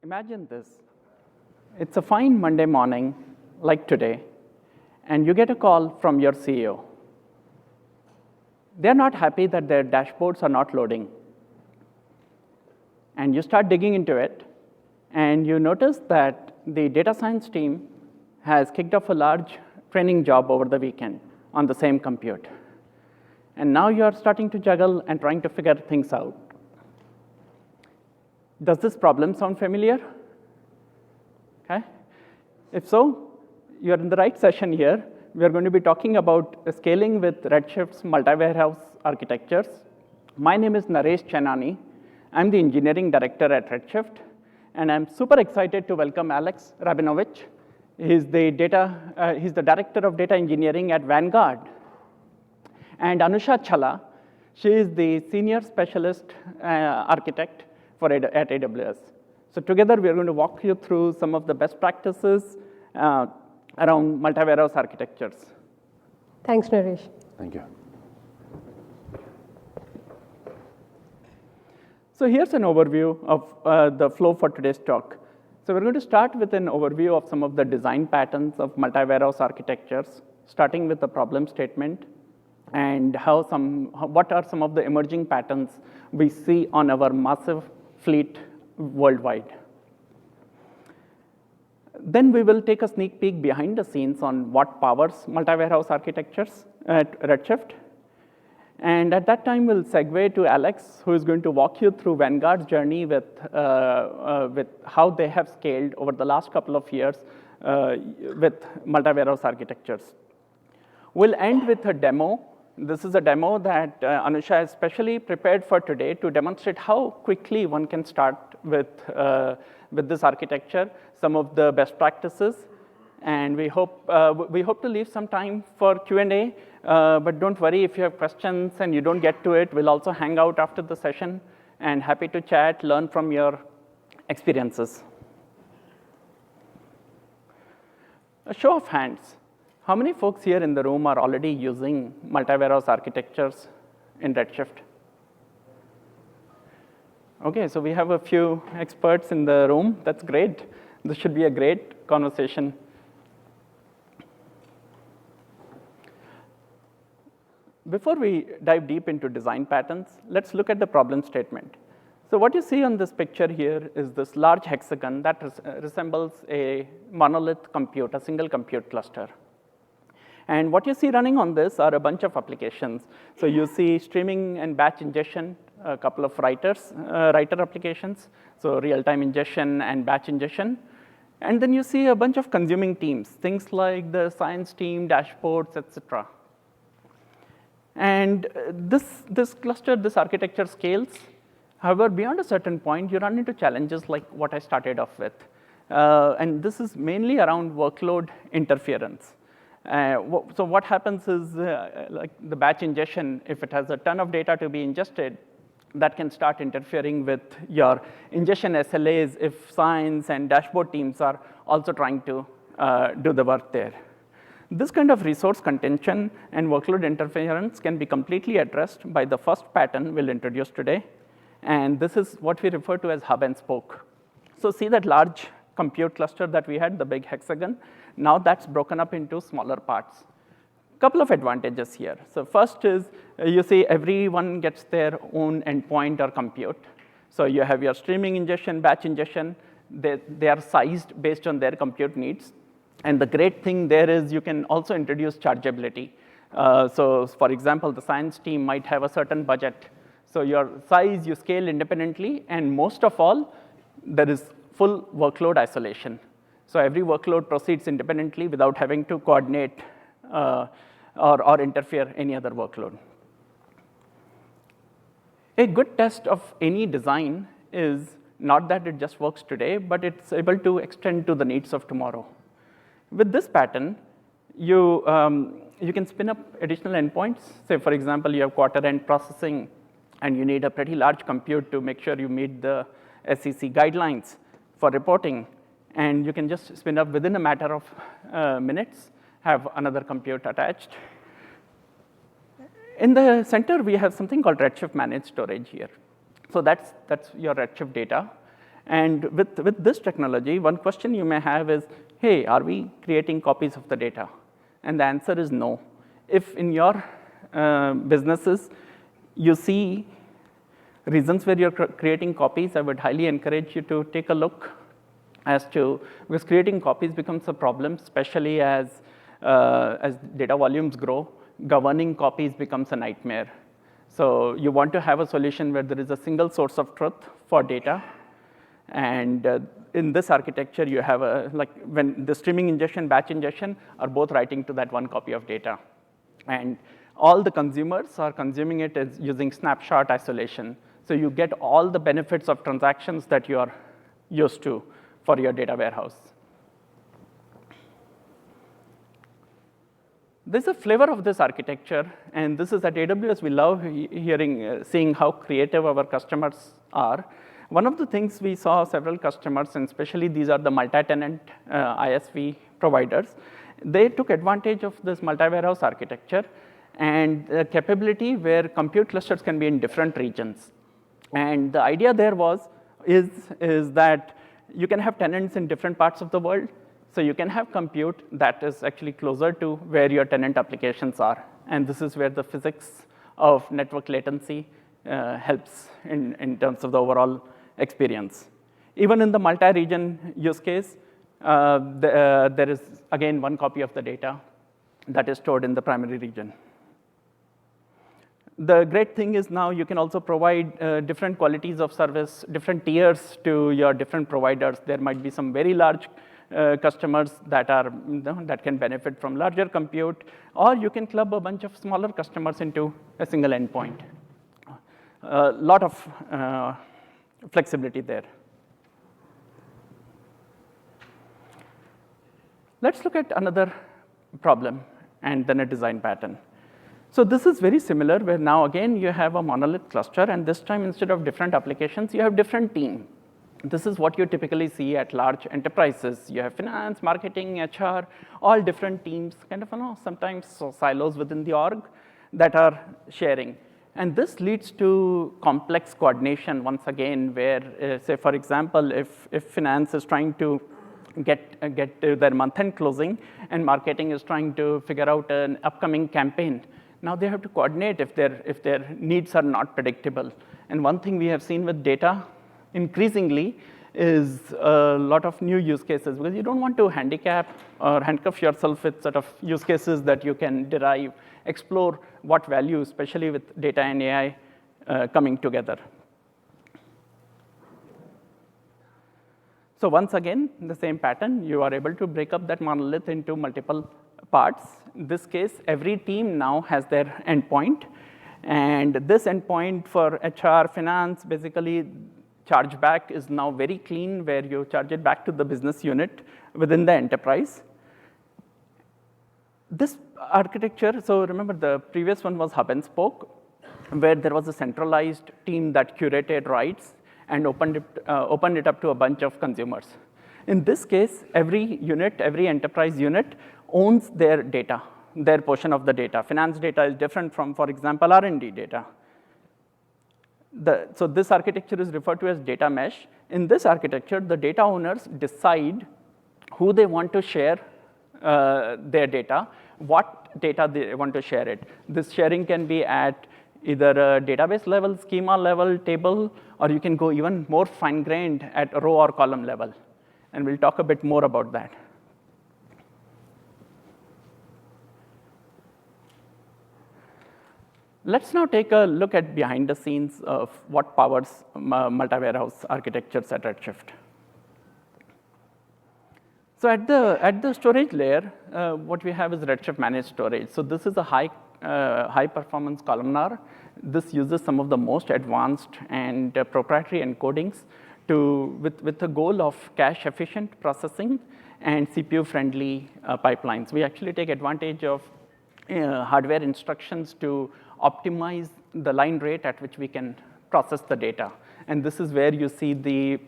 Imagine this. It's a fine Monday morning, like today, and you get a call from your CEO. They're not happy that their dashboards are not loading. And you start digging into it, and you notice that the data science team has kicked off a large training job over the weekend on the same compute. And now you're starting to juggle and trying to figure things out. Does this problem sound familiar? Okay. If so, you're in the right session here. We're going to be talking about scaling with Redshift's multi-warehouse architectures. My name is Naresh Chenani. I'm the engineering director at Redshift, and I'm super excited to welcome Alex Rabinovich. He's the director of data engineering at Vanguard. And Anusha Challa, she is the senior specialist architect at AWS. So together, we are going to walk you through some of the best practices around multi-warehouse architectures. Thanks, Naresh. Thank you. So here's an overview of the flow for today's talk. So we're going to start with an overview of some of the design patterns of multi-warehouse architectures, starting with the problem statement and what are some of the emerging patterns we see on our massive fleet worldwide. Then we will take a sneak peek behind the scenes on what powers multi-warehouse architectures at Redshift. And at that time, we'll segue to Alex, who is going to walk you through Vanguard's journey with how they have scaled over the last couple of years with multi-warehouse architectures. We'll end with a demo. This is a demo that Anusha has specially prepared for today to demonstrate how quickly one can start with this architecture, some of the best practices. And we hope to leave some time for Q&A, but don't worry if you have questions and you don't get to it. We'll also hang out after the session and happy to chat, learn from your experiences. A show of hands. How many folks here in the room are already using multi-warehouse architectures in Redshift? OK, so we have a few experts in the room. That's great. This should be a great conversation. Before we dive deep into design patterns, let's look at the problem statement. So what you see on this picture here is this large hexagon that resembles a monolith compute, a single compute cluster. And what you see running on this are a bunch of applications. So you see streaming and batch ingestion, a couple of writer applications, so real-time ingestion and batch ingestion. And then you see a bunch of consuming teams, things like the science team, dashboards, et cetera. And this cluster, this architecture scales. However, beyond a certain point, you run into challenges like what I started off with. And this is mainly around workload interference. So what happens is, like the batch ingestion, if it has a ton of data to be ingested, that can start interfering with your ingestion SLAs if science and dashboard teams are also trying to do the work there. This kind of resource contention and workload interference can be completely addressed by the first pattern we'll introduce today. And this is what we refer to as hub and spoke. So see that large compute cluster that we had, the big hexagon? Now that's broken up into smaller parts. A couple of advantages here. So first is, you see everyone gets their own endpoint or compute. So you have your streaming ingestion, batch ingestion. They are sized based on their compute needs. And the great thing there is you can also introduce chargeability. So for example, the science team might have a certain budget. So your size, you scale independently. And most of all, there is full workload isolation. So every workload proceeds independently without having to coordinate or interfere any other workload. A good test of any design is not that it just works today, but it's able to extend to the needs of tomorrow. With this pattern, you can spin up additional endpoints. Say, for example, you have quarter-end processing, and you need a pretty large compute to make sure you meet the SEC guidelines for reporting. And you can just spin up within a matter of minutes, have another compute attached. In the center, we have something called Redshift managed storage here. So that's your Redshift data. And with this technology, one question you may have is, hey, are we creating copies of the data? And the answer is no. If in your businesses you see reasons where you're creating copies, I would highly encourage you to take a look as to, because creating copies becomes a problem, especially as data volumes grow. Governing copies becomes a nightmare. So you want to have a solution where there is a single source of truth for data. And in this architecture, you have like when the streaming ingestion, batch ingestion are both writing to that one copy of data. And all the consumers are consuming it as using snapshot isolation. So you get all the benefits of transactions that you are used to for your data warehouse. There's a flavor of this architecture, and this is at AWS. We love seeing how creative our customers are. One of the things we saw several customers, and especially these are the multi-tenant ISV providers, they took advantage of this multi-warehouse architecture and the capability where compute clusters can be in different regions. And the idea there is that you can have tenants in different parts of the world. So you can have compute that is actually closer to where your tenant applications are. And this is where the physics of network latency helps in terms of the overall experience. Even in the multi-region use case, there is, again, one copy of the data that is stored in the primary region. The great thing is now you can also provide different qualities of service, different tiers to your different providers. There might be some very large customers that can benefit from larger compute, or you can club a bunch of smaller customers into a single endpoint. A lot of flexibility there. Let's look at another problem and then a design pattern. So this is very similar, where now again you have a monolith cluster, and this time instead of different applications, you have different teams. This is what you typically see at large enterprises. You have finance, marketing, HR, all different teams, kind of sometimes silos within the org that are sharing. And this leads to complex coordination once again, where, say, for example, if finance is trying to get to their month-end closing and marketing is trying to figure out an upcoming campaign, now they have to coordinate if their needs are not predictable. And one thing we have seen with data increasingly is a lot of new use cases, because you don't want to handicap or handcuff yourself with sort of use cases that you can derive, explore what value, especially with data and AI coming together. So once again, the same pattern, you are able to break up that monolith into multiple parts. In this case, every team now has their endpoint. And this endpoint for HR, finance, basically chargeback is now very clean, where you charge it back to the business unit within the enterprise. This architecture, so remember the previous one was hub and spoke, where there was a centralized team that curated rights and opened it up to a bunch of consumers. In this case, every unit, every enterprise unit owns their data, their portion of the data. Finance data is different from, for example, R&D data. So this architecture is referred to as data mesh. In this architecture, the data owners decide who they want to share their data, what data they want to share it. This sharing can be at either a database level, schema level, table, or you can go even more fine-grained at a row or column level. And we'll talk a bit more about that. Let's now take a look at behind the scenes of what powers multi-warehouse architectures at Redshift. So at the storage layer, what we have is Redshift managed storage. So this is a high performance columnar. This uses some of the most advanced and proprietary encodings with the goal of cache efficient processing and CPU friendly pipelines. We actually take advantage of hardware instructions to optimize the line rate at which we can process the data. And this is where you see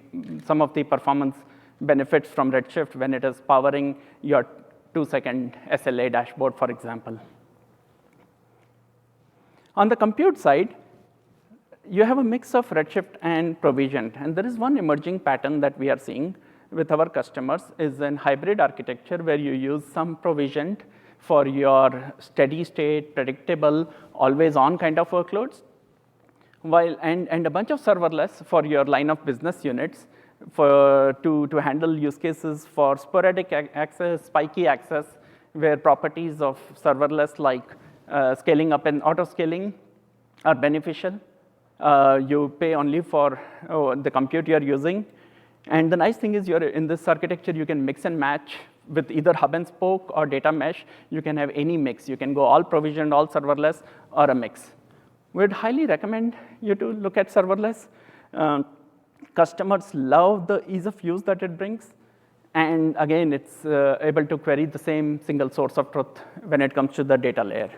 some of the performance benefits from Redshift when it is powering your 2-second SLA dashboard, for example. On the compute side, you have a mix of Redshift and provisioned. And there is one emerging pattern that we are seeing with our customers is an hybrid architecture where you use some provisioned for your steady state, predictable, always on kind of workloads, and a bunch of serverless for your line of business units to handle use cases for sporadic access, spiky access, where properties of serverless like scaling up and auto scaling are beneficial. You pay only for the compute you're using. And the nice thing is in this architecture, you can mix and match with either hub and spoke or data mesh. You can have any mix. You can go all provisioned, all serverless, or a mix. We'd highly recommend you to look at serverless. Customers love the ease of use that it brings. And again, it's able to query the same single source of truth when it comes to the data layer.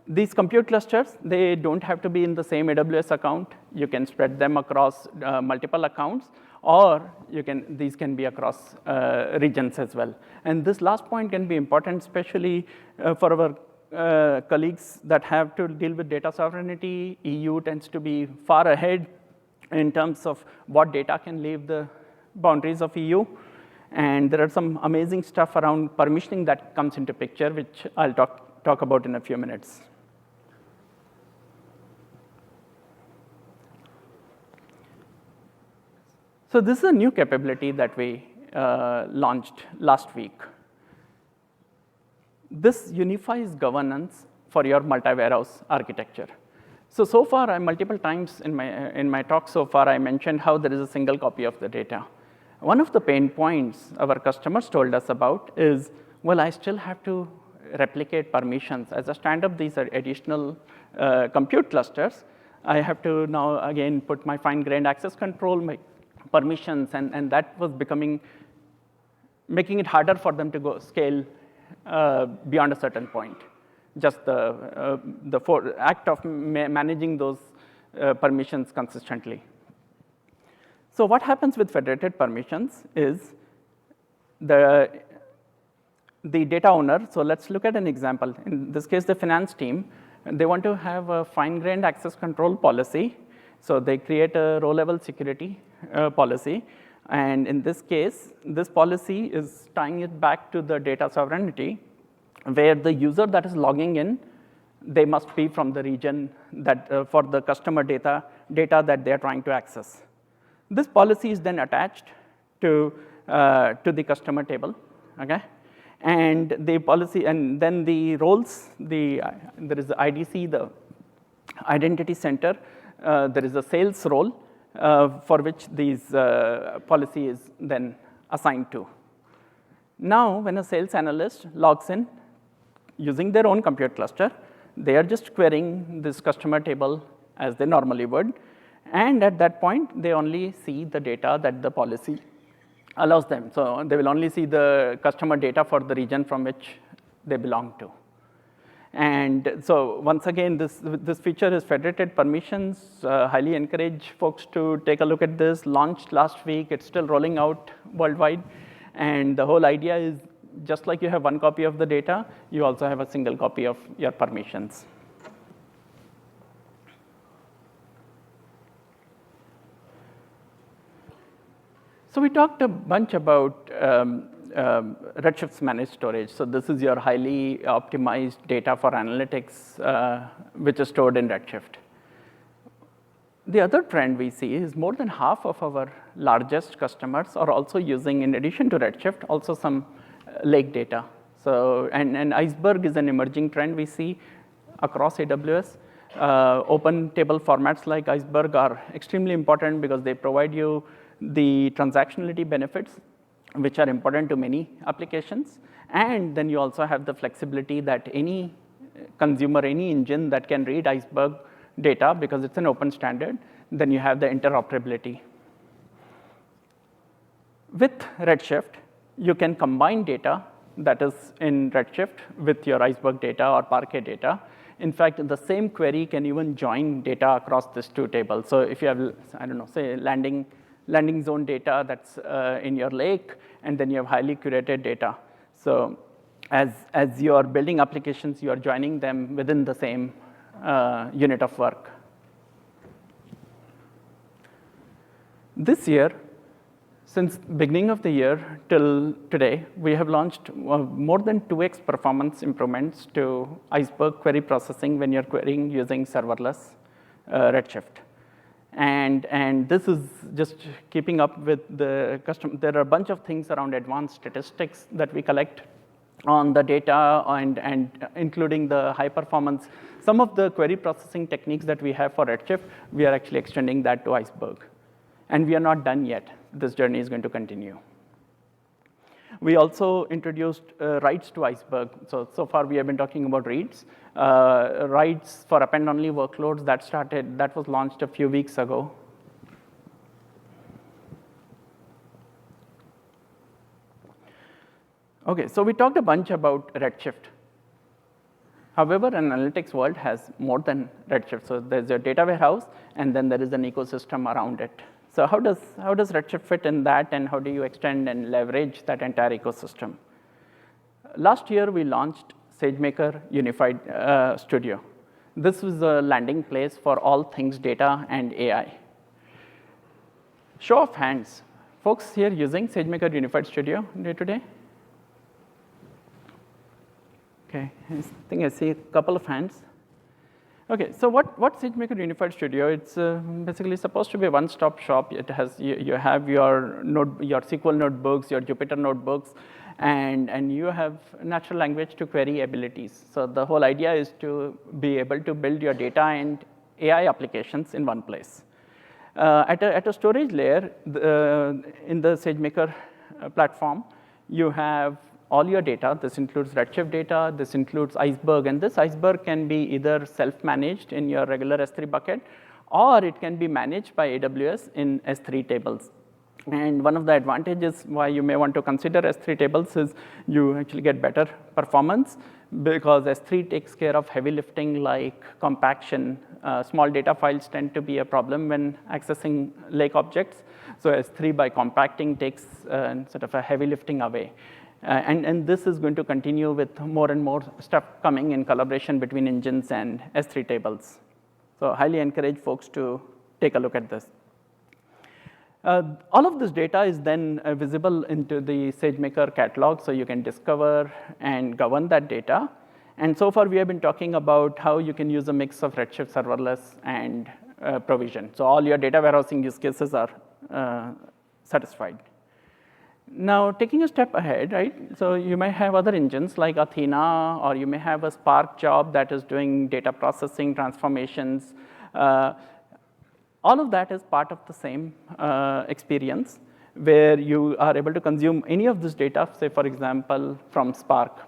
These compute clusters, they don't have to be in the same AWS account. You can spread them across multiple accounts, or these can be across regions as well. And this last point can be important, especially for our colleagues that have to deal with data sovereignty. EU tends to be far ahead in terms of what data can leave the boundaries of EU. And there are some amazing stuff around permissioning that comes into picture, which I'll talk about in a few minutes. So this is a new capability that we launched last week. This unifies governance for your multi-warehouse architecture. So far, multiple times in my talk so far, I mentioned how there is a single copy of the data. One of the pain points our customers told us about is, well, I still have to replicate permissions. As I stand up these additional compute clusters, I have to now, again, put my fine-grained access control, my permissions, and that was making it harder for them to go scale beyond a certain point. Just the act of managing those permissions consistently. So what happens with federated permissions is the data owner, so let's look at an example. In this case, the finance team, they want to have a fine-grained access control policy. So they create a row-level security policy. And in this case, this policy is tying it back to the data sovereignty, where the user that is logging in, they must be from the region that for the customer data that they're trying to access. This policy is then attached to the customer table, okay? And the policy, and then the roles, there is the IDC, the identity center, there is a sales role for which these policy is then assigned to. Now, when a sales analyst logs in using their own compute cluster, they are just querying this customer table as they normally would. And at that point, they only see the data that the policy allows them. So they will only see the customer data for the region from which they belong to. And so once again, this feature is federated permissions. Highly encourage folks to take a look at this. Launched last week. It's still rolling out worldwide. And the whole idea is just like you have one copy of the data, you also have a single copy of your permissions. So we talked a bunch about Redshift's managed storage. So this is your highly optimized data for analytics, which is stored in Redshift. The other trend we see is more than half of our largest customers are also using, in addition to Redshift, also some lake data. So, and Iceberg is an emerging trend we see across AWS. Open table formats like Iceberg are extremely important because they provide you the transactionality benefits, which are important to many applications. And then you also have the flexibility that any consumer, any engine that can read Iceberg data, because it's an open standard, then you have the interoperability. With Redshift, you can combine data that is in Redshift with your Iceberg data or Parquet data. In fact, the same query can even join data across these two tables. So if you have, I don't know, say landing zone data that's in your lake, and then you have highly curated data. So as you are building applications, you are joining them within the same unit of work. This year, since beginning of the year till today, we have launched more than 2x performance improvements to Iceberg query processing when you're querying using serverless Redshift. And this is just keeping up with the custom. There are a bunch of things around advanced statistics that we collect on the data and including the high performance. Some of the query processing techniques that we have for Redshift, we are actually extending that to Iceberg. And we are not done yet. This journey is going to continue. We also introduced writes to Iceberg. So far we have been talking about reads. Writes for append-only workloads, that was launched a few weeks ago. Okay, so we talked a bunch about Redshift. However, an analytics world has more than Redshift. So there's a data warehouse, and then there is an ecosystem around it. So how does Redshift fit in that, and how do you extend and leverage that entire ecosystem? Last year, we launched SageMaker Unified Studio. This was a landing place for all things data and AI. Show of hands. Folks here using SageMaker Unified Studio day to day? Okay, I think I see a couple of hands. Okay, so what's SageMaker Unified Studio? It's basically supposed to be a one-stop shop. It has you have your SQL notebooks, your Jupyter notebooks, and you have natural language to query abilities. So the whole idea is to be able to build your data and AI applications in one place. At a storage layer, in the SageMaker platform, you have all your data. This includes Redshift data, this includes Iceberg, and this Iceberg can be either self-managed in your regular S3 bucket, or it can be managed by AWS in S3 tables. And one of the advantages why you may want to consider S3 tables is you actually get better performance, because S3 takes care of heavy lifting like compaction. Small data files tend to be a problem when accessing lake objects. So S3 by compacting takes sort of a heavy lifting away. And this is going to continue with more and more stuff coming in collaboration between engines and S3 tables. So highly encourage folks to take a look at this. All of this data is then visible into the SageMaker catalog, so you can discover and govern that data. And so far, we have been talking about how you can use a mix of Redshift serverless and provision. So all your data warehousing use cases are satisfied. Now, taking a step ahead, right? So you may have other engines like Athena, or you may have a Spark job that is doing data processing, transformations. All of that is part of the same experience, where you are able to consume any of this data, say, for example, from Spark.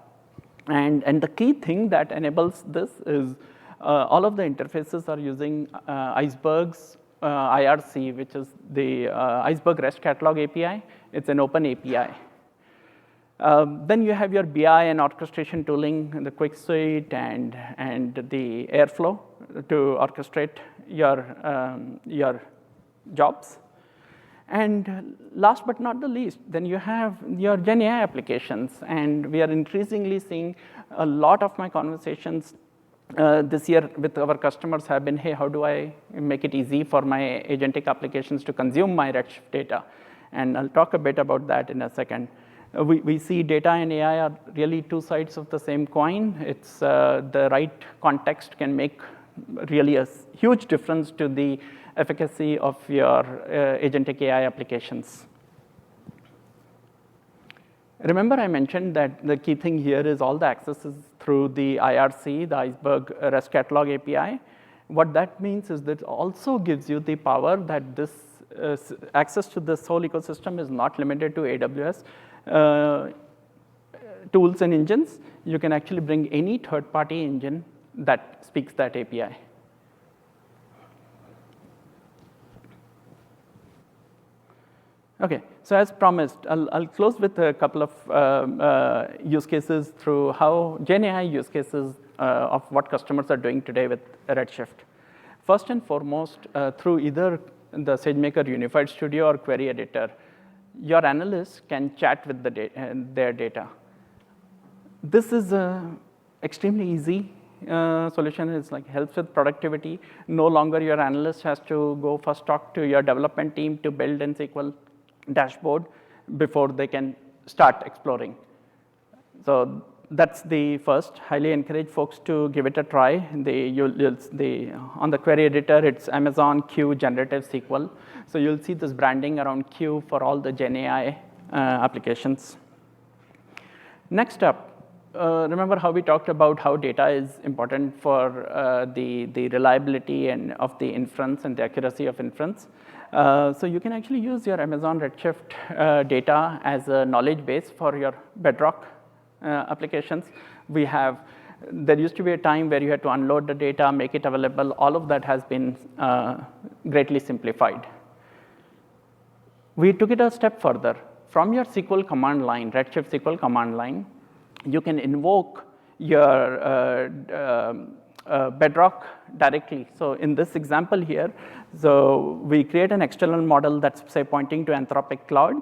And the key thing that enables this is all of the interfaces are using Iceberg's IRC, which is the Iceberg REST Catalog API. It's an open API. Then you have your BI and orchestration tooling, the Quick Suite and the Airflow to orchestrate your jobs. And last but not the least, then you have your GenAI applications. And we are increasingly seeing a lot of my conversations this year with our customers have been, hey, how do I make it easy for my agentic applications to consume my Redshift data? And I'll talk a bit about that in a second. We see data and AI are really two sides of the same coin. It's the right context can make really a huge difference to the efficacy of your agentic AI applications. Remember, I mentioned that the key thing here is all the access is through the IRC, the Iceberg REST Catalog API. What that means is that it also gives you the power that this access to this whole ecosystem is not limited to AWS tools and engines. You can actually bring any third-party engine that speaks that API. Okay, so as promised, I'll close with a couple of use cases through how GenAI use cases of what customers are doing today with Redshift. First and foremost, through either the SageMaker Unified Studio or Query Editor, your analysts can chat with their data. This is extremely easy solution is like helps with productivity. No longer your analyst has to go first talk to your development team to build in SQL dashboard before they can start exploring. So that's the first. Highly encourage folks to give it a try. On the query editor, it's Amazon Q Generative SQL. So you'll see this branding around Q for all the GenAI applications. Next up, remember how we talked about how data is important for the reliability and of the inference and the accuracy of inference. So you can actually use your Amazon Redshift data as a knowledge base for your Bedrock applications. There used to be a time where you had to unload the data, make it available. All of that has been greatly simplified. We took it a step further. From your SQL command line, Redshift SQL command line, you can invoke your Bedrock directly. So in this example here, so we create an external model that's, say, pointing to Anthropic Cloud.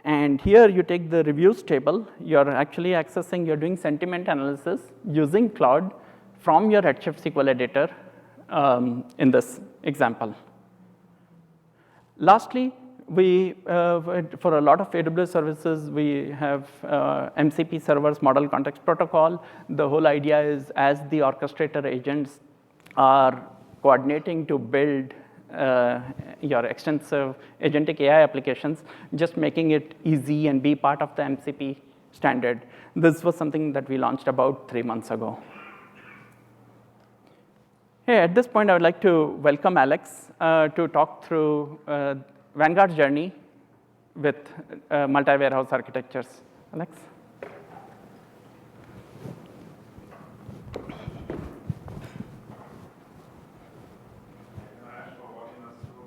And here you take the reviews table. You're actually accessing, you're doing sentiment analysis using Cloud from your Redshift SQL editor in this example. Lastly, for a lot of AWS services, we have MCP servers, Model Context Protocol. The whole idea is as the orchestrator agents are coordinating to build your extensive agentic AI applications, just making it easy and be part of the MCP standard. This was something that we launched about 3 months ago. Hey, at this point, I would like to welcome Alex to talk through Vanguard's journey with multi-warehouse architectures. Alex?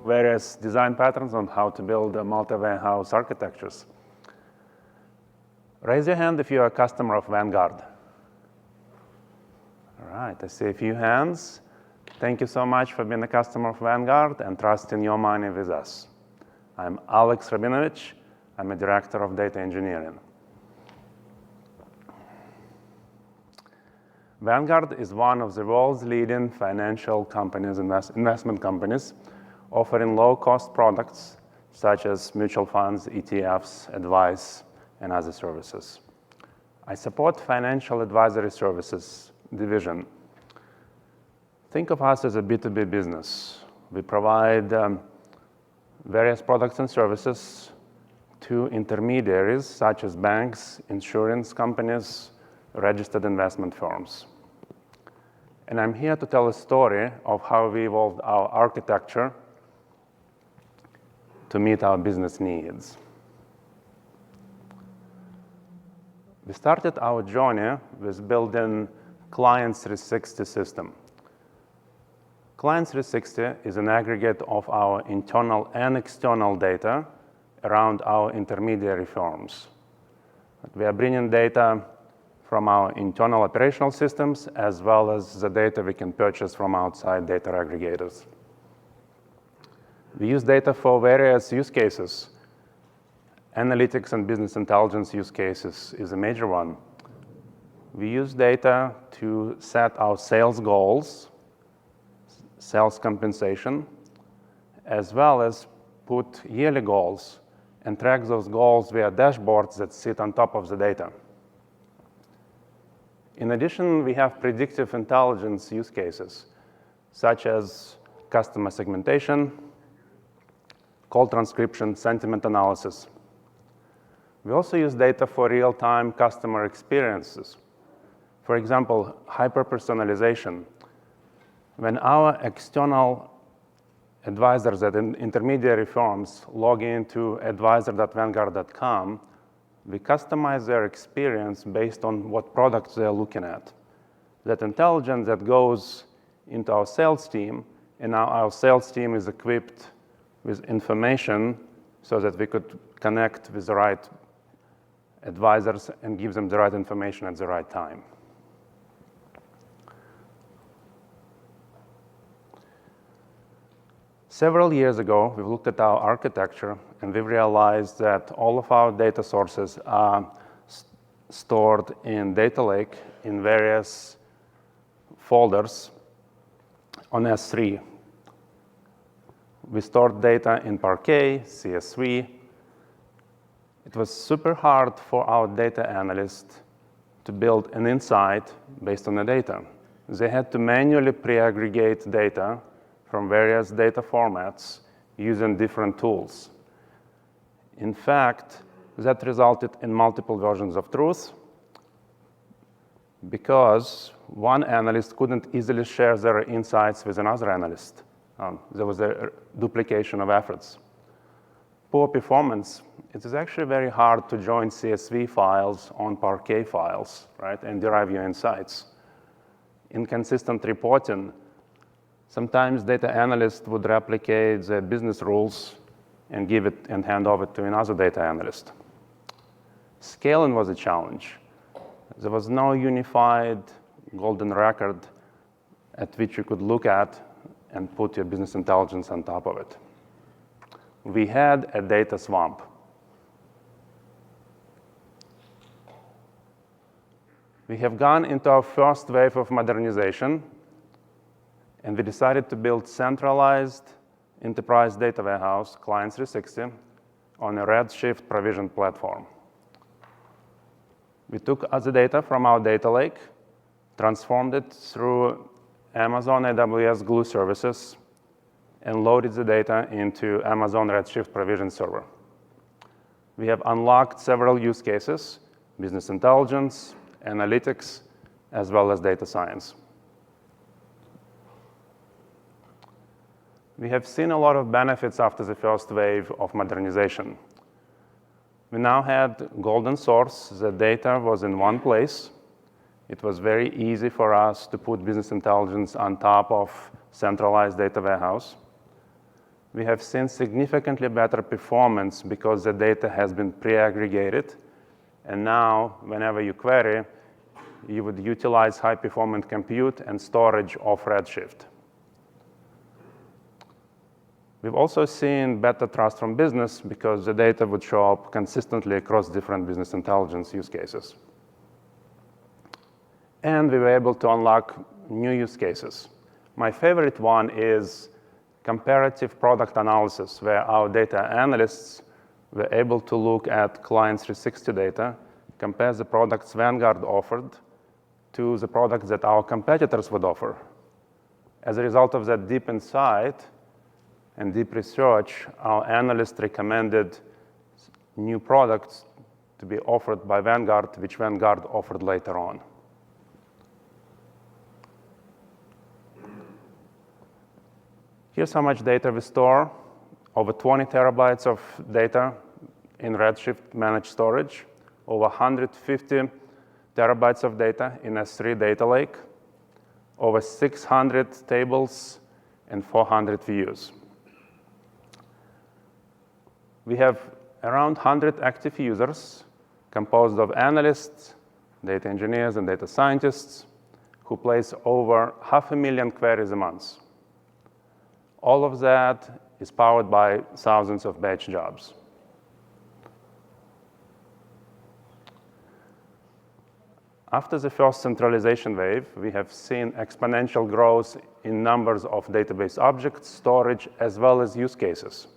Various design patterns on how to build multi-warehouse architectures. Raise your hand if you're a customer of Vanguard. All right, I see a few hands. Thank you so much for being a customer of Vanguard and trusting your money with us. I'm Alex Rabinovich. I'm a director of data engineering. Vanguard is one of the world's leading financial companies, investment companies, offering low-cost products such as mutual funds, ETFs, advice, and other services. I support financial advisory services division. Think of us as a B2B business. We provide various products and services to intermediaries such as banks, insurance companies, registered investment firms. And I'm here to tell a story of how we evolved our architecture to meet our business needs. We started our journey with building Client 360 system. Client 360 is an aggregate of our internal and external data around our intermediary firms. We are bringing data from our internal operational systems as well as the data we can purchase from outside data aggregators. We use data for various use cases. Analytics and business intelligence use cases is a major one. We use data to set our sales goals, sales compensation, as well as put yearly goals and track those goals via dashboards that sit on top of the data. In addition, we have predictive intelligence use cases, such as customer segmentation, call transcription, sentiment analysis. We also use data for real-time customer experiences. For example, hyper-personalization. When our external advisors at intermediary firms log into advisor.vanguard.com, we customize their experience based on what products they're looking at. That intelligence that goes into our sales team, and now our sales team is equipped with information so that we could connect with the right advisors and give them the right information at the right time. Several years ago, we looked at our architecture and we realized that all of our data sources are stored in data lake in various folders on S3. We stored data in Parquet, CSV. It was super hard for our data analysts to build an insight based on the data. They had to manually pre-aggregate data from various data formats using different tools. In fact, that resulted in multiple versions of truth because one analyst couldn't easily share their insights with another analyst. There was a duplication of efforts. Poor performance. It is actually very hard to join CSV files on Parquet files, right, and derive your insights. Inconsistent reporting. Sometimes data analysts would replicate the business rules and give it and hand over to another data analyst. Scaling was a challenge. There was no unified golden record at which you could look at and put your business intelligence on top of it. We had a data swamp. We have gone into our first wave of modernization, and we decided to build centralized enterprise data warehouse, Client360, on a Redshift provision platform. We took the data from our data lake, transformed it through Amazon AWS Glue services, and loaded the data into Amazon Redshift provision server. We have unlocked several use cases: business intelligence, analytics, as well as data science. We have seen a lot of benefits after the first wave of modernization. We now had golden source. The data was in one place. It was very easy for us to put business intelligence on top of centralized data warehouse. We have seen significantly better performance because the data has been pre-aggregated. And now, whenever you query, you would utilize high-performance compute and storage of Redshift. We've also seen better trust from business because the data would show up consistently across different business intelligence use cases. And we were able to unlock new use cases. My favorite one is comparative product analysis, where our data analysts were able to look at Client360 data, compare the products Vanguard offered to the products that our competitors would offer. As a result of that deep insight and deep research, our analysts recommended new products to be offered by Vanguard, which Vanguard offered later on. Here's how much data we store: over 20 terabytes of data in Redshift managed storage, over 150 terabytes of data in S3 data lake, over 600 tables, and 400 views. We have around 100 active users composed of analysts, data engineers, and data scientists who place over 500,000 queries a month. All of that is powered by thousands of batch jobs. After the first centralization wave, we have seen exponential growth in numbers of database objects, storage, as well as use cases.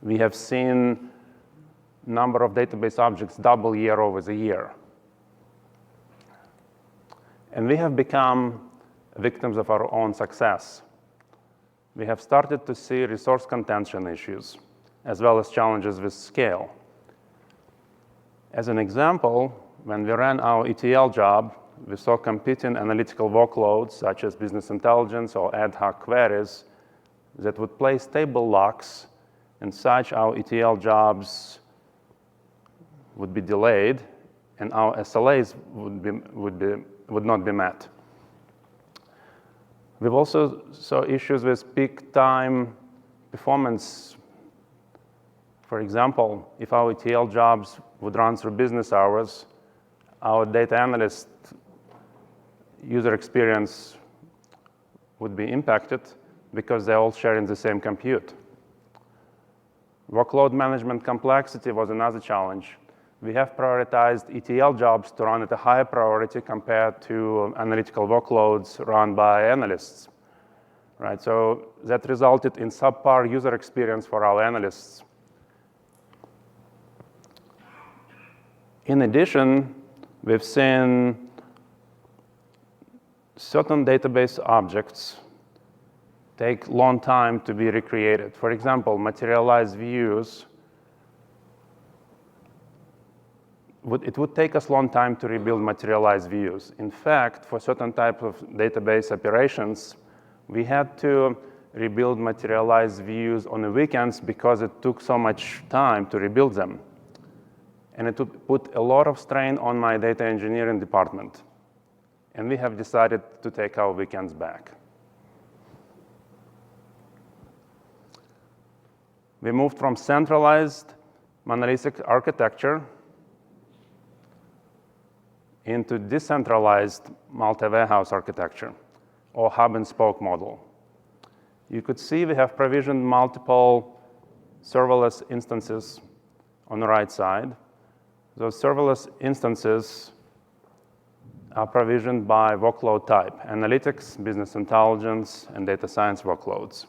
We have seen number of database objects double year over the year. And we have become victims of our own success. We have started to see resource contention issues, as well as challenges with scale. As an example, when we ran our ETL job, we saw competing analytical workloads, such as business intelligence or ad hoc queries, that would place table locks, and such our ETL jobs would be delayed, and our SLAs would not be met. We've also saw issues with peak time performance. For example, if our ETL jobs would run through business hours, our data analyst user experience would be impacted because they're all sharing the same compute. Workload management complexity was another challenge. we have prioritized ETL jobs to run at a higher priority compared to analytical workloads run by analysts. Right? So that resulted in subpar user experience for our analysts. In addition, we've seen certain database objects take long time to be recreated. For example, materialized views. It would take us a long time to rebuild materialized views. In fact, for certain types of database operations, we had to rebuild materialized views on the weekends because it took so much time to rebuild them. And it would put a lot of strain on my data engineering department. And we have decided to take our weekends back. We moved from centralized monolithic architecture into decentralized multi-warehouse architecture, or hub and spoke model. You could see we have provisioned multiple serverless instances on the right side. Those serverless instances are provisioned by workload type: analytics, business intelligence, and data science workloads.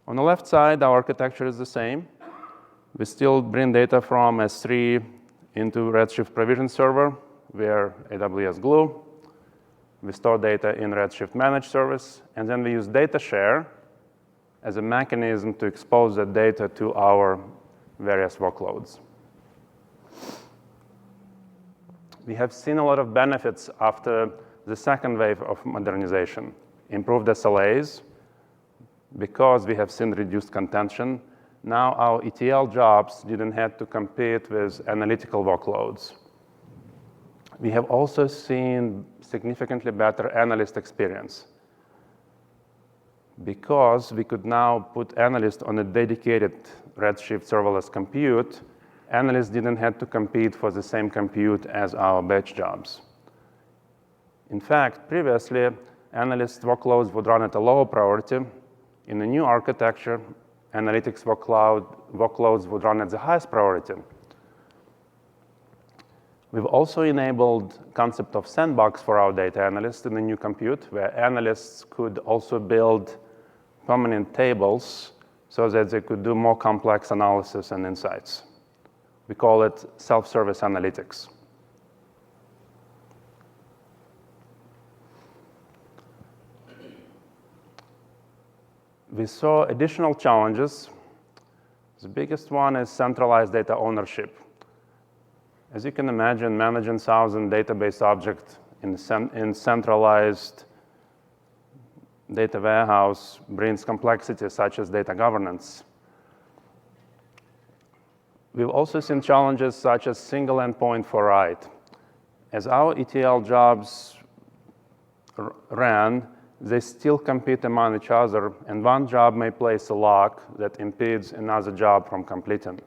On the left side, our architecture is the same. We still bring data from S3 into Redshift provision server, where AWS Glue. We store data in Redshift managed service, and then we use data share as a mechanism to expose that data to our various workloads. We have seen a lot of benefits after the second wave of modernization. Improved SLAs, because we have seen reduced contention. Now our ETL jobs didn't have to compete with analytical workloads. We have also seen significantly better analyst experience, because we could now put analysts on a dedicated Redshift serverless compute. Analysts didn't have to compete for the same compute as our batch jobs. In fact, previously, analyst workloads would run at a lower priority. In the new architecture, analytics workloads would run at the highest priority. We've also enabled concept of sandbox for our data analysts in the new compute, where analysts could also build permanent tables so that they could do more complex analysis and insights. We call it self-service analytics. We saw additional challenges. The biggest one is centralized data ownership. As you can imagine, managing 1,000 database objects in centralized data warehouse brings complexity such as data governance. We've also seen challenges such as single endpoint for write. As our ETL jobs ran, they still compete among each other, and one job may place a lock that impedes another job from completing.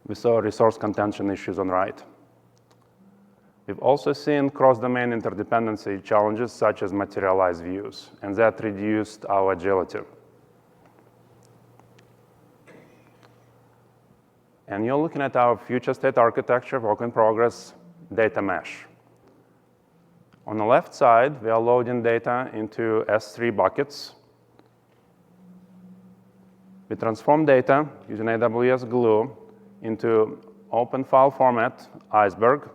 We saw resource contention issues on write. We've also seen cross-domain interdependency challenges such as materialized views, and that reduced our agility. And you're looking at our future state architecture, work in progress, data mesh. On the left side, we are loading data into S3 buckets. We transform data using AWS Glue into open file format, Iceberg.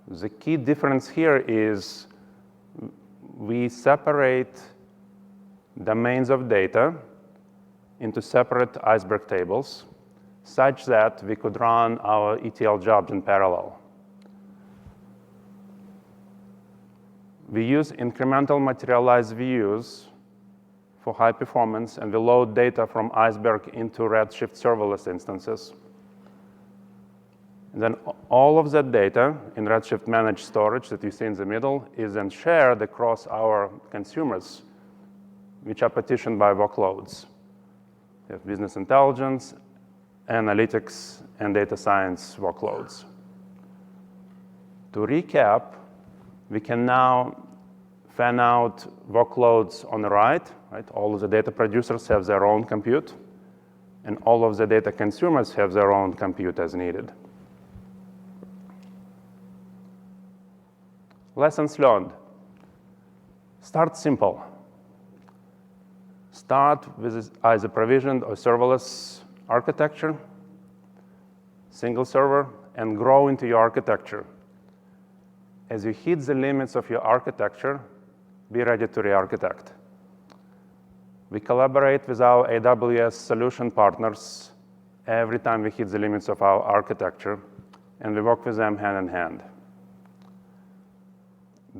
The key difference here is we separate domains of data into separate Iceberg tables, such that we could run our ETL jobs in parallel. We use incremental materialized views for high performance, and we load data from Iceberg into Redshift serverless instances. And then all of that data in Redshift managed storage that you see in the middle is then shared across our consumers, which are partitioned by workloads. We have business intelligence, analytics, and data science workloads. To recap, we can now fan out workloads on the right. All of the data producers have their own compute. and all of the data consumers have their own compute as needed. Lessons learned. Start simple. Start with either provisioned or serverless architecture, single server, and grow into your architecture. As you hit the limits of your architecture, be ready to re-architect. We collaborate with our AWS solution partners every time we hit the limits of our architecture, and we work with them hand in hand.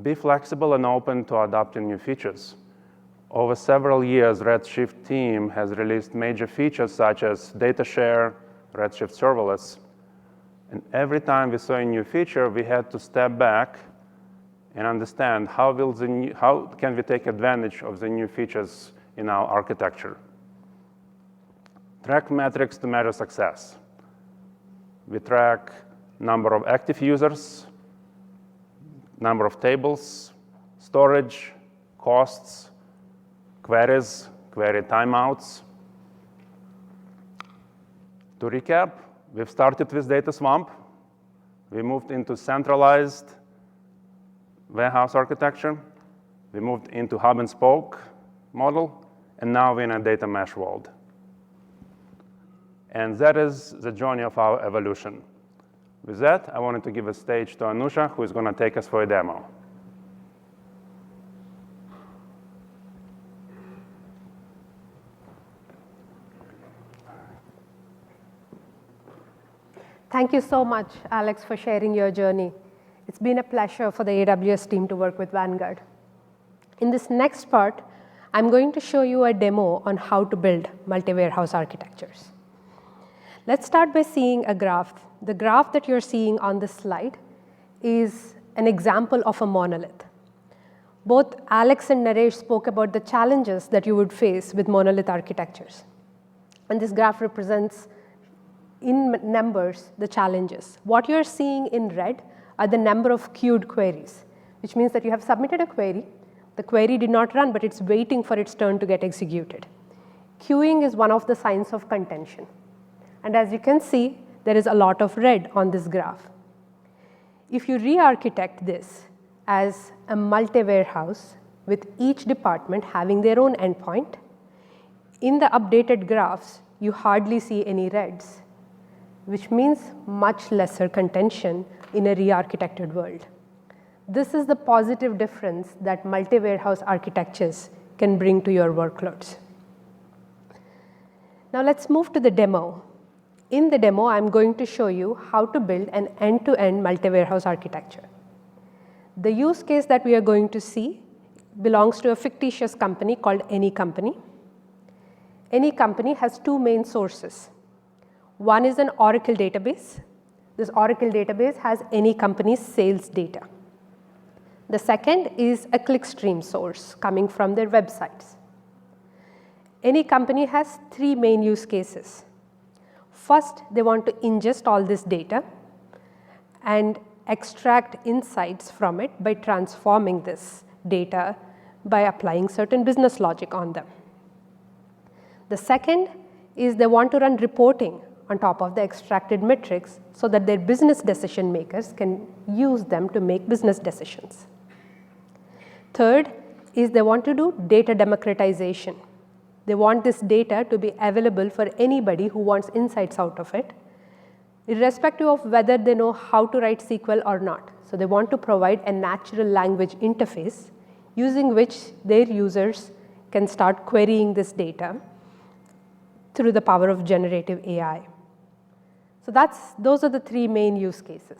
Be flexible and open to adopting new features. Over several years, Redshift team has released major features such as data share, Redshift serverless. And every time we saw a new feature, we had to step back and understand how can we take advantage of the new features in our architecture. Track metrics to measure success. We track number of active users, number of tables, storage, costs, queries, query timeouts. To recap, we've started with Data Swamp. We moved into centralized warehouse architecture. We moved into hub and spoke model, and now we're in a data mesh world. And that is the journey of our evolution. With that, I wanted to give a stage to Anusha, who is going to take us for a demo. Thank you so much, Alex, for sharing your journey. It's been a pleasure for the AWS team to work with Vanguard. In this next part, I'm going to show you a demo on how to build multi-warehouse architectures. Let's start by seeing a graph. The graph that you're seeing on this slide is an example of a monolith. Both Alex and Naresh spoke about the challenges that you would face with monolith architectures. And this graph represents, in numbers, the challenges. What you're seeing in red are the number of queued queries, which means that you have submitted a query. The query did not run, but it's waiting for its turn to get executed. Queuing is one of the signs of contention. And as you can see, there is a lot of red on this graph. If you re-architect this as a multi-warehouse with each department having their own endpoint, in the updated graphs, you hardly see any reds, which means much lesser contention in a re-architected world. This is the positive difference that multi-warehouse architectures can bring to your workloads. Now let's move to the demo. In the demo, I'm going to show you how to build an end-to-end multi-warehouse architecture. The use case that we are going to see belongs to a fictitious company called Any Company. Any Company has two main sources. One is an Oracle database. This Oracle database has Any Company's sales data. The second is a clickstream source coming from their websites. Any Company has three main use cases. First, they want to ingest all this data and extract insights from it by transforming this data by applying certain business logic on them. The second is they want to run reporting on top of the extracted metrics so that their business decision makers can use them to make business decisions. Third is they want to do data democratization. They want this data to be available for anybody who wants insights out of it, irrespective of whether they know how to write SQL or not. So they want to provide a natural language interface using which their users can start querying this data through the power of generative AI. So those are the three main use cases.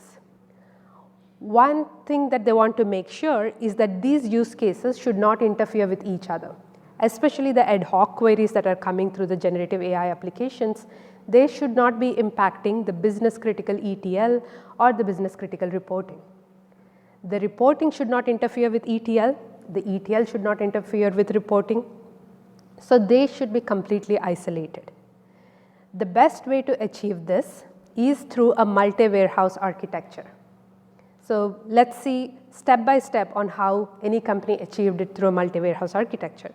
One thing that they want to make sure is that these use cases should not interfere with each other, especially the ad hoc queries that are coming through the generative AI applications. They should not be impacting the business critical ETL or the business critical reporting. The reporting should not interfere with ETL. The ETL should not interfere with reporting. So they should be completely isolated. The best way to achieve this is through a multi-warehouse architecture. So let's see step by step on how Any Company achieved it through a multi-warehouse architecture.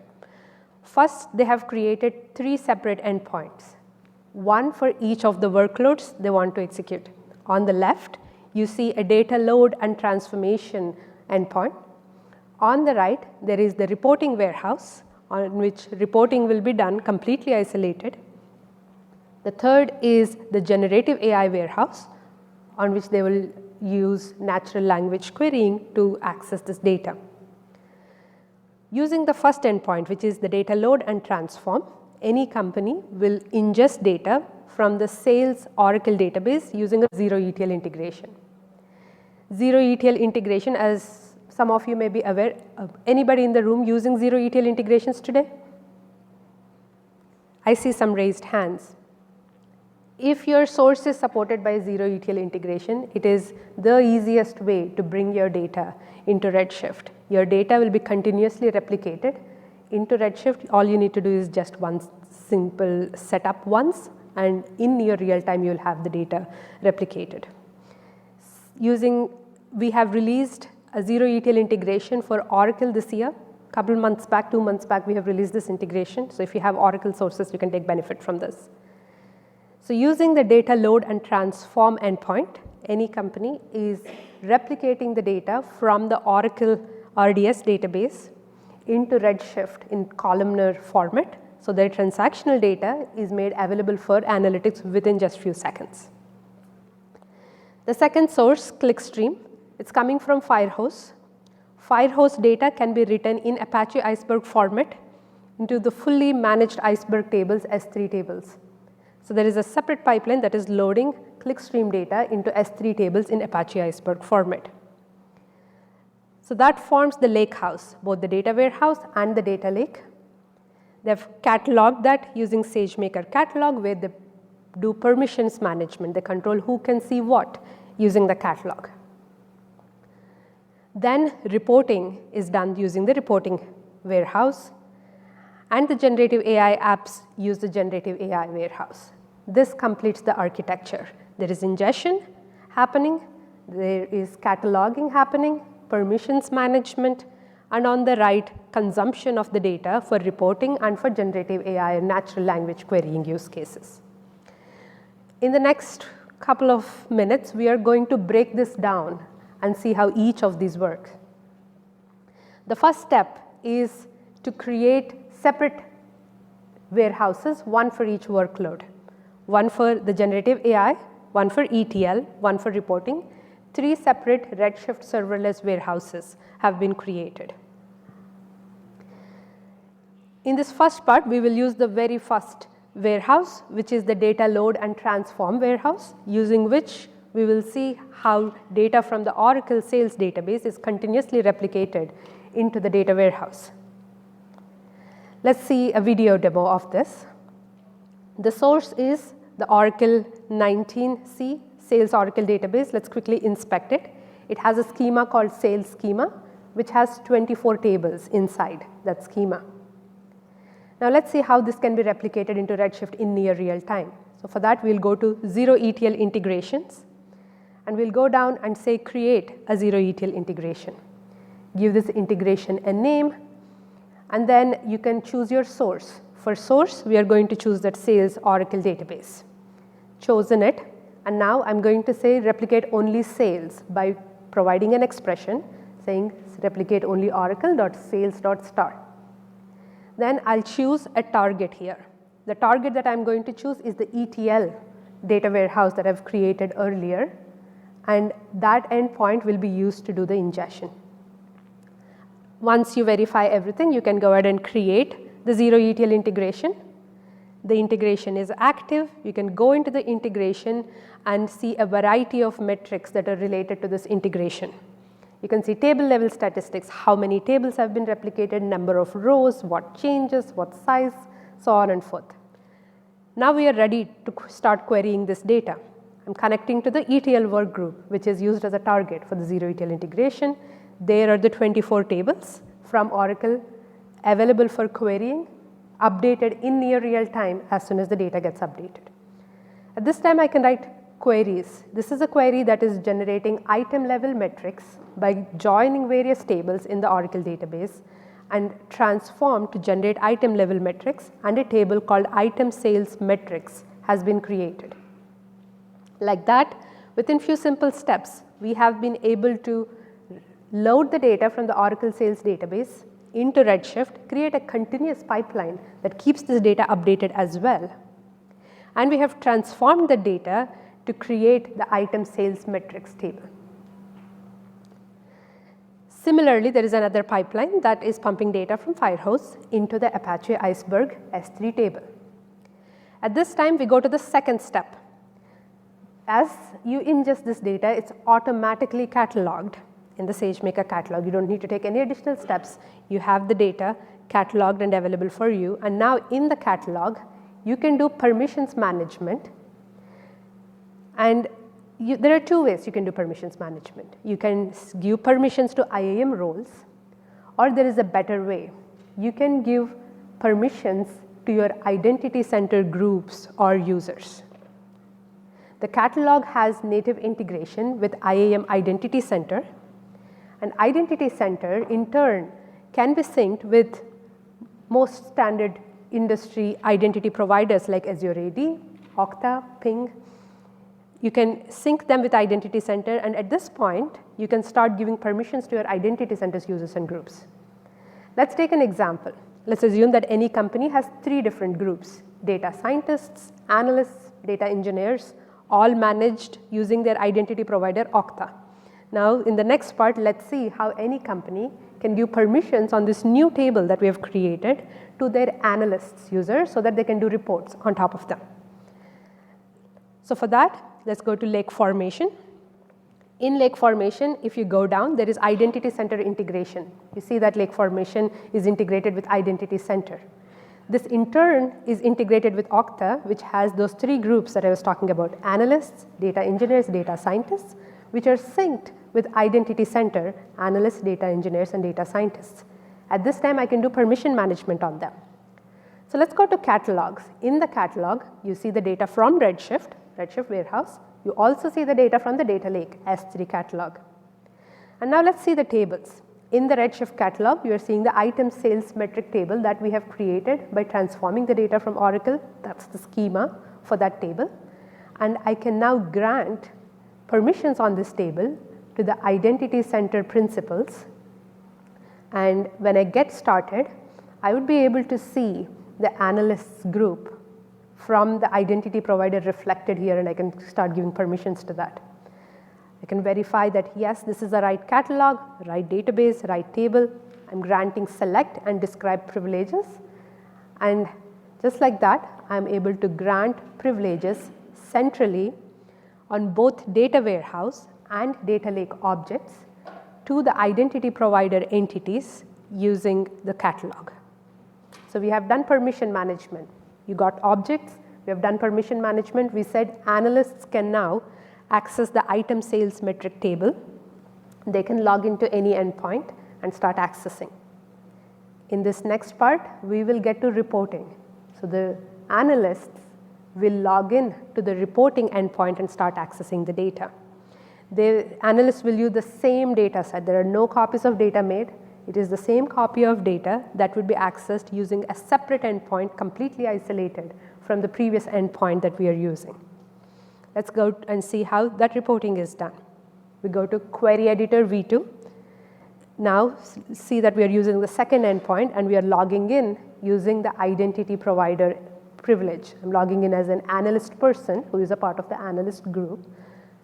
First, they have created three separate endpoints. one for each of the workloads they want to execute. On the left, you see a data load and transformation endpoint. On the right, there is the reporting warehouse on which reporting will be done completely isolated. The third is the generative AI warehouse on which they will use natural language querying to access this data. Using the first endpoint, which is the data load and transform, any company will ingest data from the sales Oracle database using a zero ETL integration. Zero ETL integration, as some of you may be aware, anybody in the room using zero ETL integrations today? I see some raised hands. If your source is supported by zero ETL integration, it is the easiest way to bring your data into Redshift. Your data will be continuously replicated into Redshift. All you need to do is just one simple setup once, and in your real time you'll have the data replicated. We have released a zero ETL integration for Oracle this year. Couple months back, 2 months back, we have released this integration. So if you have Oracle sources, you can take benefit from this. So using the data load and transform endpoint, any company is replicating the data from the Oracle RDS database into Redshift in columnar format, so their transactional data is made available for analytics within just few seconds. The second source, Clickstream, it's coming from Firehose. Firehose data can be written in Apache Iceberg format into the fully managed Iceberg tables, S3 tables. So there is a separate pipeline that is loading Clickstream data into S3 tables in Apache Iceberg format. So that forms the lake house, both the data warehouse and the data lake. They've cataloged that using SageMaker catalog, where they do permissions management. They control who can see what using the catalog. Then reporting is done using the reporting warehouse, and the generative AI apps use the generative AI warehouse. This completes the architecture. There is ingestion happening, there is cataloging happening, permissions management, and on the right, consumption of the data for reporting and for generative AI and natural language querying use cases. In the next couple of minutes, we are going to break this down and see how each of these work. The first step is to create separate warehouses, one for each workload. One for the generative AI, one for ETL, one for reporting. 3 separate Redshift serverless warehouses have been created. In this first part, we will use the very first warehouse, which is the data load and transform warehouse, using which we will see how data from the Oracle sales database is continuously replicated into the data warehouse. Let's see a video demo of this. The source is the Oracle 19C sales Oracle database. Let's quickly inspect it. It has a schema called sales schema, which has 24 tables inside that schema. Now let's see how this can be replicated into Redshift in near real time. So for that, we'll go to zero ETL integrations, and we'll go down and say create a zero ETL integration. Give this integration a name, and then you can choose your source. For source, we are going to choose that sales Oracle database. Chosen it, and now I'm going to say replicate only sales by providing an expression saying replicate only oracle.sales.star. Then I'll choose a target here. The target that I'm going to choose is the ETL data warehouse that I've created earlier, and that endpoint will be used to do the ingestion. Once you verify everything, you can go ahead and create the zero ETL integration. The integration is active. You can go into the integration and see a variety of metrics that are related to this integration. You can see table level statistics, how many tables have been replicated, number of rows, what changes, what size, so on and forth. Now we are ready to start querying this data. I'm connecting to the ETL work group, which is used as a target for the zero ETL integration. There are the 24 tables from Oracle available for querying, updated in near real time as soon as the data gets updated. At this time, I can write queries. This is a query that is generating item level metrics by joining various tables in the Oracle database and transform to generate item level metrics and a table called item sales metrics has been created. Like that, within few simple steps, we have been able to load the data from the Oracle sales database into Redshift, create a continuous pipeline that keeps this data updated as well. And we have transformed the data to create the item sales metrics table. Similarly, there is another pipeline that is pumping data from Firehose into the Apache Iceberg S3 table. At this time, we go to the second step. As you ingest this data, it's automatically cataloged in the SageMaker catalog. You don't need to take any additional steps. You have the data cataloged and available for you. And now in the catalog, you can do permissions management. And there are two ways you can do permissions management. You can give permissions to IAM roles, or there is a better way. You can give permissions to your identity center groups or users. The catalog has native integration with IAM Identity Center, and Identity Center in turn can be synced with most standard industry identity providers like Azure AD, Okta, Ping. You can sync them with Identity Center, and at this point, you can start giving permissions to your Identity Center's users and groups. Let's take an example. Let's assume that any company has 3 different groups: data scientists, analysts, data engineers, all managed using their identity provider Okta. Now, in the next part, let's see how any company can give permissions on this new table that we have created to their analysts users so that they can do reports on top of them. So for that, let's go to Lake Formation. In Lake Formation, if you go down, there is Identity Center integration. You see that Lake Formation is integrated with Identity Center. This in turn is integrated with Okta, which has those 3 groups that I was talking about: analysts, data engineers, data scientists, which are synced with Identity Center, analysts, data engineers, and data scientists. At this time, I can do permission management on them. So let's go to catalogs. In the catalog, you see the data from Redshift, Redshift Warehouse. You also see the data from the data lake, S3 catalog. And now let's see the tables. In the Redshift catalog, you are seeing the item sales metric table that we have created by transforming the data from Oracle. That's the schema for that table. And I can now grant permissions on this table to the Identity Center principals. And when I get started, I would be able to see the analysts group from the identity provider reflected here, and I can start giving permissions to that. I can verify that, yes, this is the right catalog, right database, right table. I'm granting select and describe privileges. And just like that, I'm able to grant privileges centrally on both data warehouse and data lake objects to the identity provider entities using the catalog. So we have done permission management. You got objects, we have done permission management. We said analysts can now access the item sales metric table. They can log into any endpoint and start accessing. In this next part, we will get to reporting. So the analysts will log in to the reporting endpoint and start accessing the data. The analysts will use the same data set. There are no copies of data made. It is the same copy of data that would be accessed using a separate endpoint, completely isolated from the previous endpoint that we are using. Let's go and see how that reporting is done. We go to Query Editor V2. Now see that we are using the second endpoint, and we are logging in using the identity provider privilege. I'm logging in as an analyst person who is a part of the analyst group.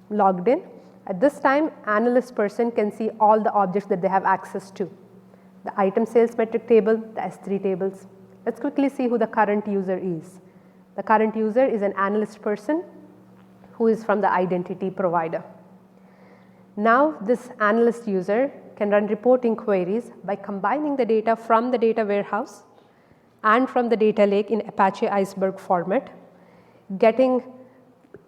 Logged in. At this time, analyst person can see all the objects that they have access to. The item sales metric table, the S3 tables. Let's quickly see who the current user is. The current user is an analyst person who is from the identity provider. Now this analyst user can run reporting queries by combining the data from the data warehouse and from the data lake in Apache Iceberg format, getting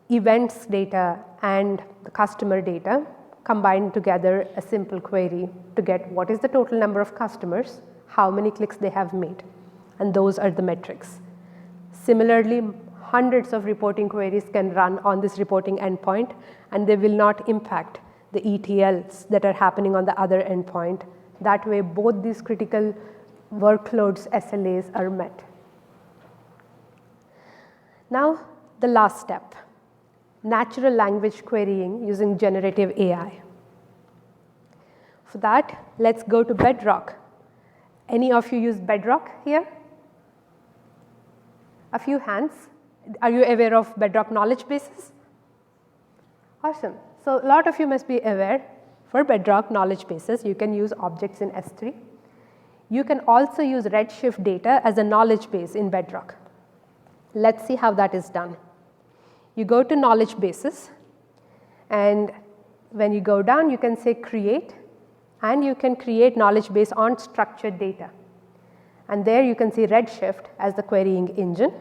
events data and the customer data, combined together a simple query to get what is the total number of customers, how many clicks they have made, and those are the metrics. Similarly, hundreds of reporting queries can run on this reporting endpoint, and they will not impact the ETLs that are happening on the other endpoint. That way, both these critical workloads SLAs are met. Now, the last step, natural language querying using generative AI. For that, let's go to Bedrock. Any of you use Bedrock here? A few hands. Are you aware of Bedrock knowledge bases? Awesome. So a lot of you must be aware, for Bedrock knowledge bases, you can use objects in S3. You can also use Redshift data as a knowledge base in Bedrock. Let's see how that is done. You go to knowledge bases, and when you go down, you can say create, and you can create knowledge base on structured data. And there you can see Redshift as the querying engine.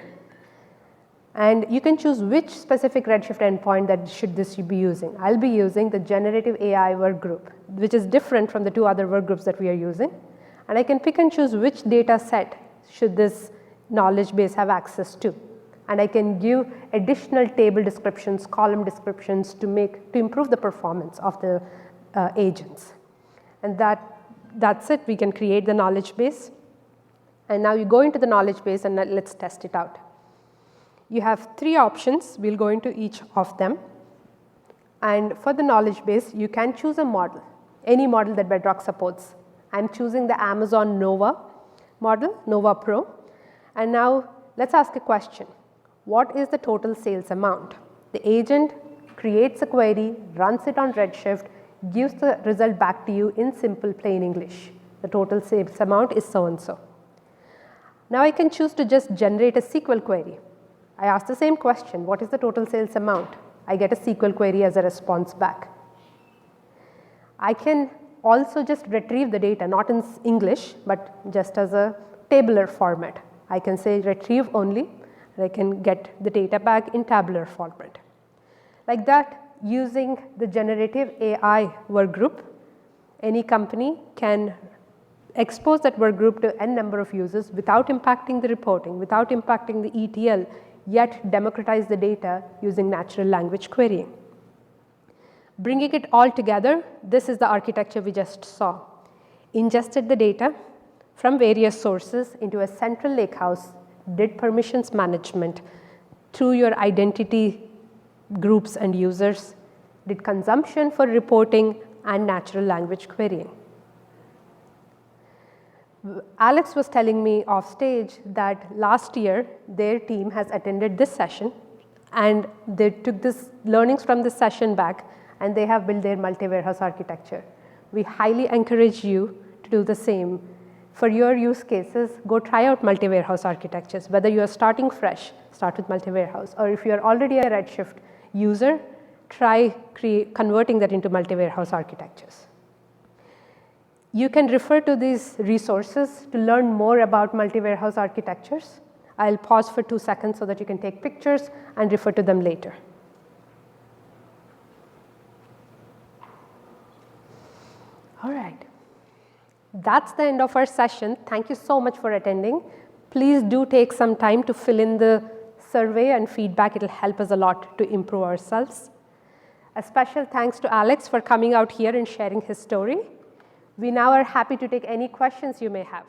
And you can choose which specific Redshift endpoint that should this be using. I'll be using the generative AI work group, which is different from the two other work groups that we are using. And I can pick and choose which data set should this knowledge base have access to. And I can give additional table descriptions, column descriptions to improve the performance of the agents. And that's it. We can create the knowledge base. And now you go into the knowledge base and let's test it out. You have 3 options. We'll go into each of them. And for the knowledge base, you can choose a model, any model that Bedrock supports. I'm choosing the Amazon Nova model, Nova Pro. And now let's ask a question. What is the total sales amount? The agent creates a query, runs it on Redshift, gives the result back to you in simple plain English. The total sales amount is so and so. Now I can choose to just generate a SQL query. I ask the same question, what is the total sales amount? I get a SQL query as a response back. I can also just retrieve the data, not in English, but just as a tabular format. I can say retrieve only, and I can get the data back in tabular format. Like that, using the generative AI work group, any company can expose that work group to n number of users without impacting the reporting, without impacting the ETL, yet democratize the data using natural language querying. Bringing it all together, this is the architecture we just saw. Ingested the data from various sources into a central lakehouse, did permissions management through your identity groups and users, did consumption for reporting and natural language querying. Alex was telling me off stage that last year their team has attended this session and they took this learnings from this session back and they have built their multi-warehouse architecture. We highly encourage you to do the same. For your use cases, go try out multi-warehouse architectures. Whether you are starting fresh, start with multi-warehouse, or if you are already a Redshift user, try converting that into multi-warehouse architectures. You can refer to these resources to learn more about multi-warehouse architectures. I'll pause for 2 seconds so that you can take pictures and refer to them later. All right. That's the end of our session. Thank you so much for attending. Please do take some time to fill in the survey and feedback. It will help us a lot to improve ourselves. A special thanks to Alex for coming out here and sharing his story. We now are happy to take any questions you may have.